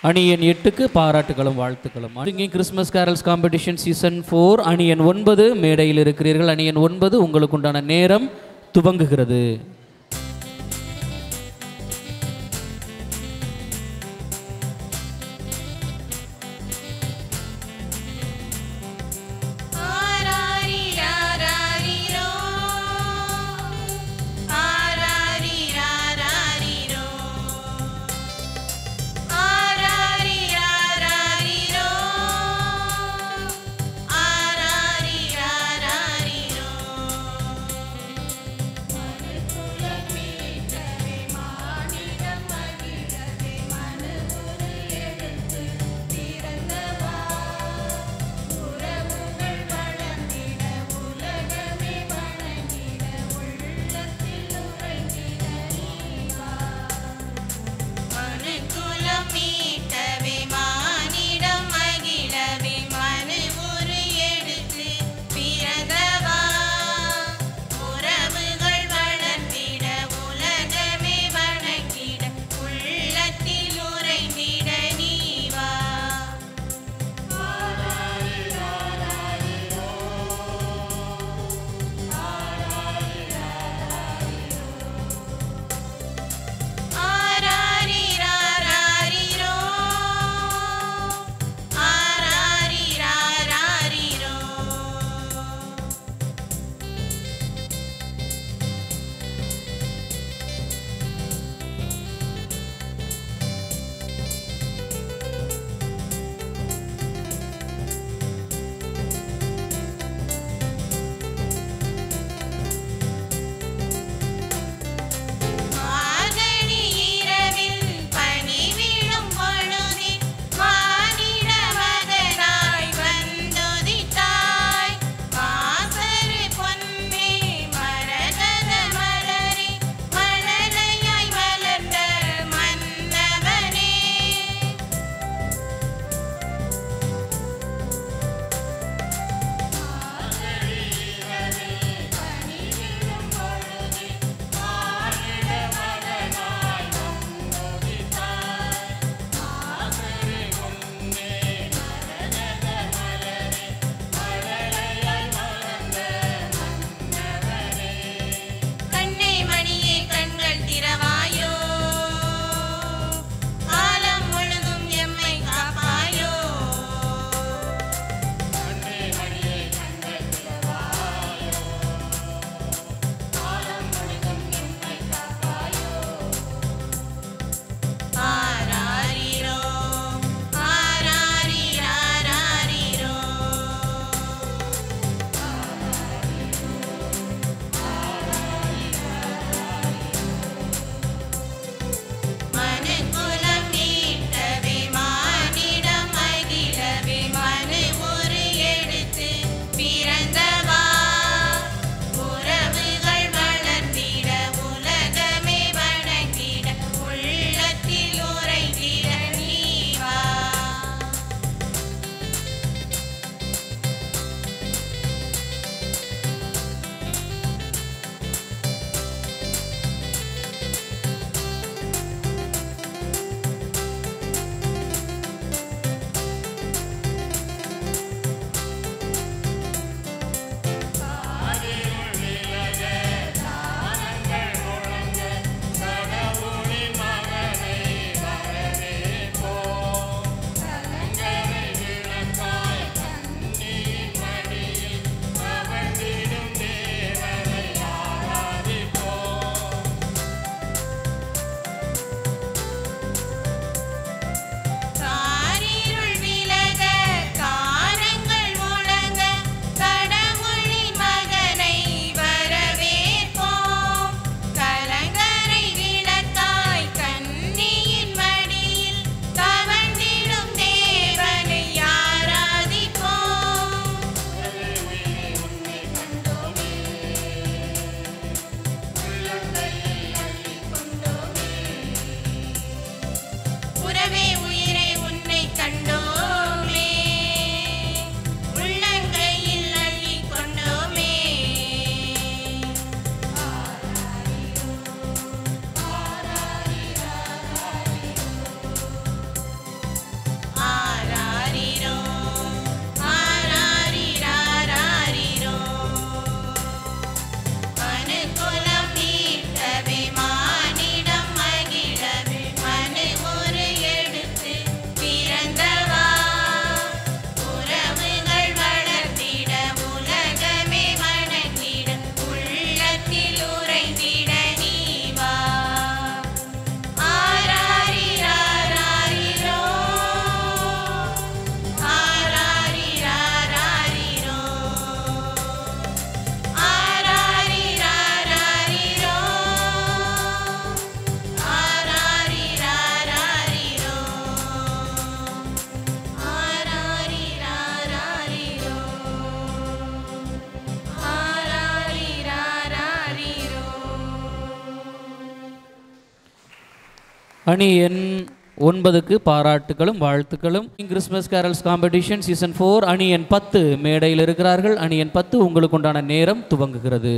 அணி எண் 8க்கு பாராட்டுகளும் வாழ்த்துக்களும். Singing Christmas carols competition season 4 அணி எண் 9 மேடையில் இருக்கிறீர்கள். அணி எண் 9 உங்களுக்கு உண்டான நேரம் துவங்குகிறது. Thank you. அணி எண் 9க்கு பாராட்டுகளும் வாழ்த்துக்களும். கிறிஸ்மஸ் கேரல்ஸ் காம்படிஷன் சீசன் 4 அணி எண் 10 மேடையில் இருக்கிறார்கள். அணி எண் 10 உங்களுக்கு உண்டான நேரம் துவங்குகிறது.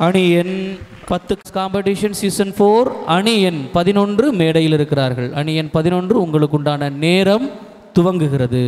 அணி எண் 10 காம்படிஷன் சீசன் 4 அணி எண் 11 மேடையில் இருக்கிறார்கள். அணி எண் 11 உங்களுக்கு உண்டான நேரம் துவங்குகிறது.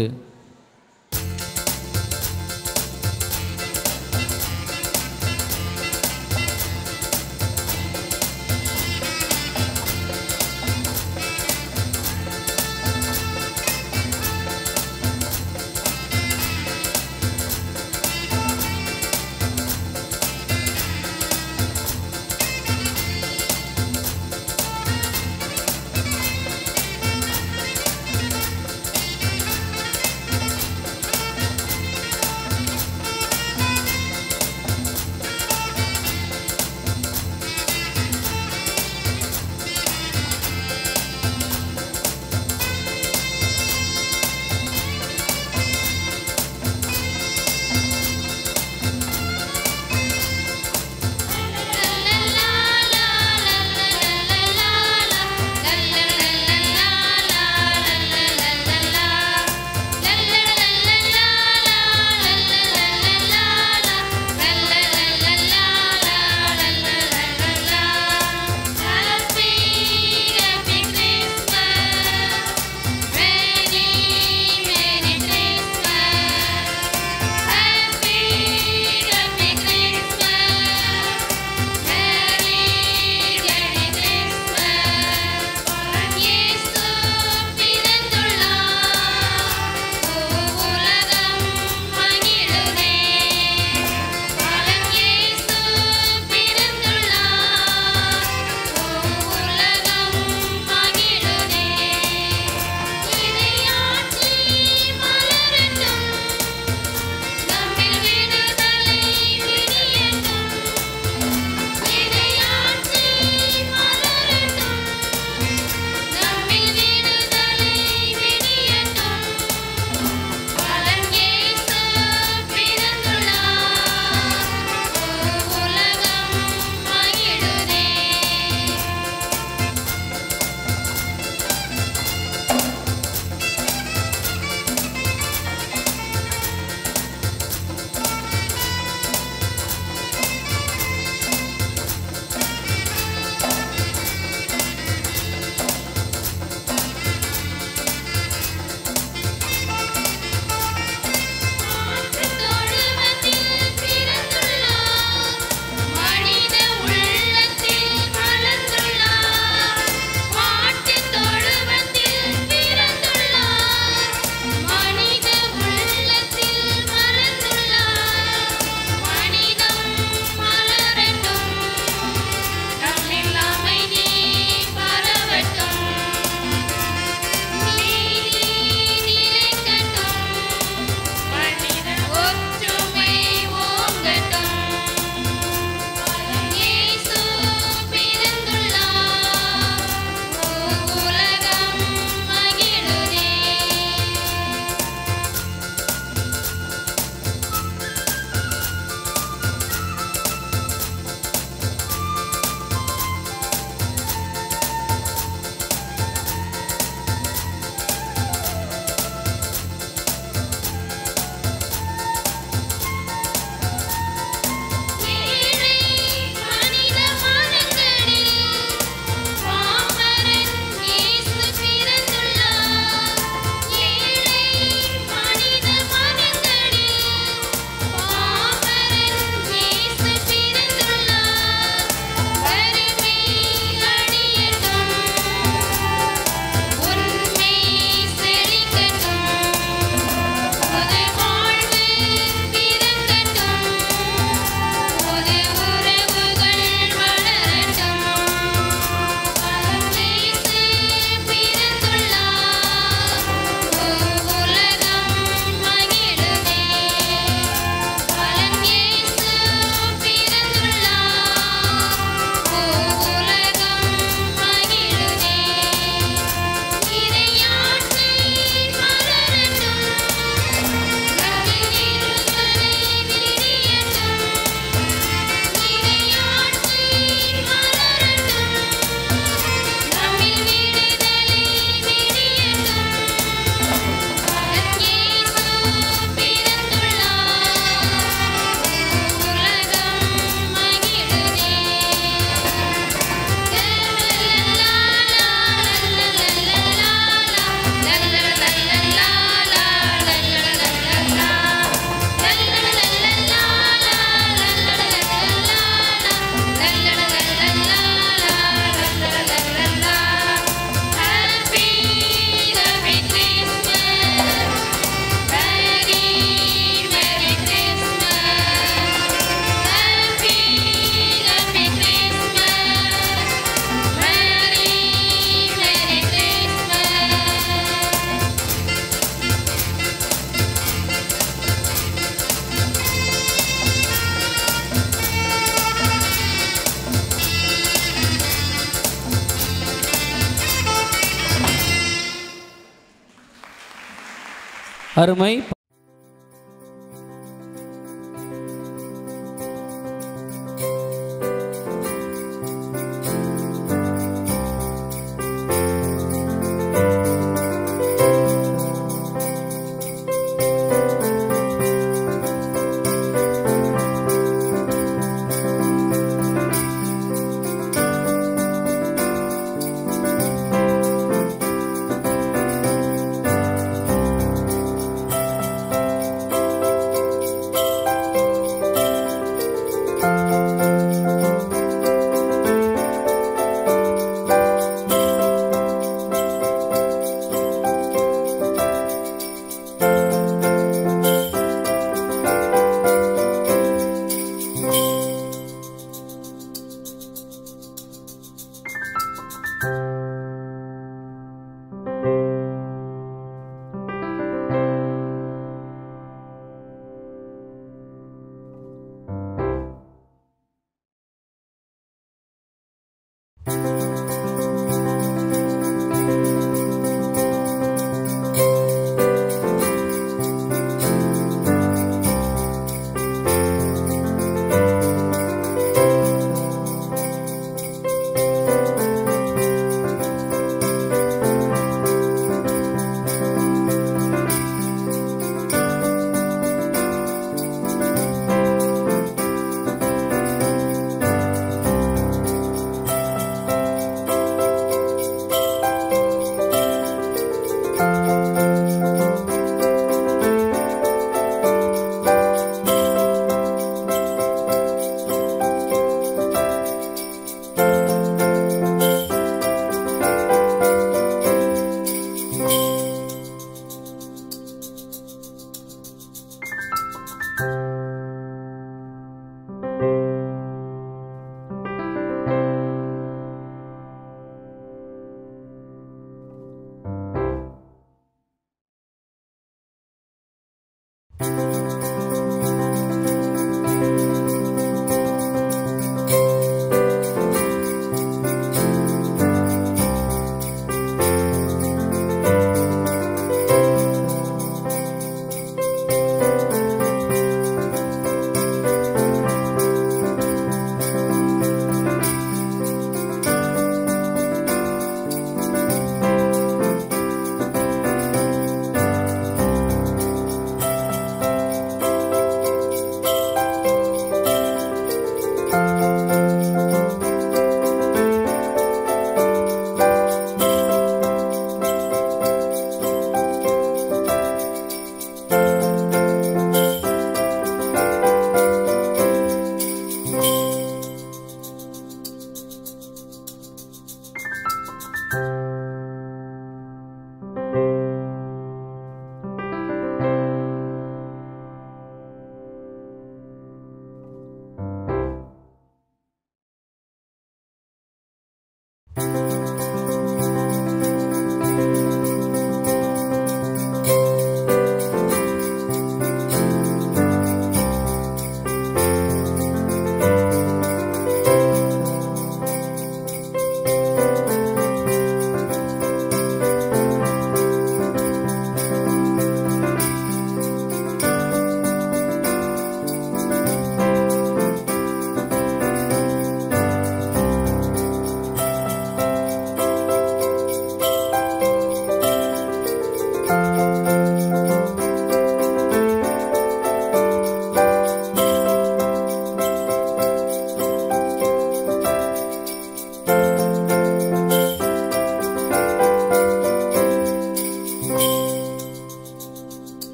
அருமை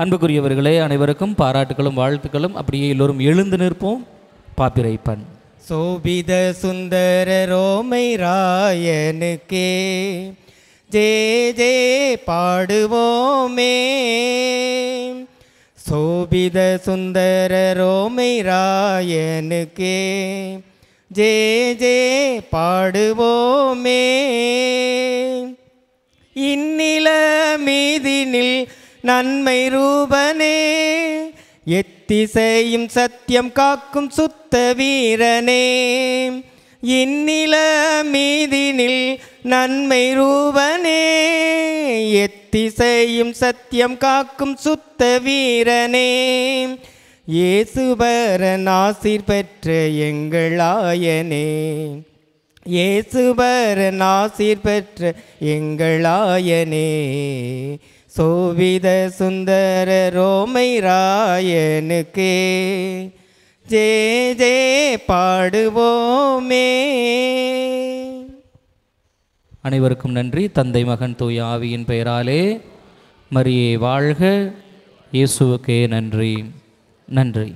அன்புக்குரியவர்களே, அனைவருக்கும் பாராட்டுகளும் வாழ்த்துக்களும். அப்படியே எல்லோரும் எழுந்து நிற்போம். பாப்பிரைப்பன். சோபித சுந்தர ரோமை ராயனுக்கே ஜே ஜே பாடுவோமே. சோபித சுந்தர ரோமை ராயனுக்கே ஜே ஜே பாடுவோமே. இந்நில மீதினில் நன்மை ரூபனே, எத்திசையும் சத்தியம் காக்கும் சுத்த வீரனே. இந்நில மீதினில் நன்மை ரூபனே, எத்திசையும் சத்தியம் காக்கும் சுத்த வீரனே. இயேசுபரன் ஆசீர் பெற்ற எங்கள் ஆயனே, இயேசுபரன் ஆசீர் பெற்ற எங்கள் ஆயனே. சோபித சுந்தர ரோமை ராயனுக்கே ஜே ஜே பாடுவோமே. அனைவருக்கும் நன்றி. தந்தை, மகன், தூய ஆவியின் பெயராலே. மரியே வாழ்க. இயேசுவுக்கே நன்றி. நன்றி.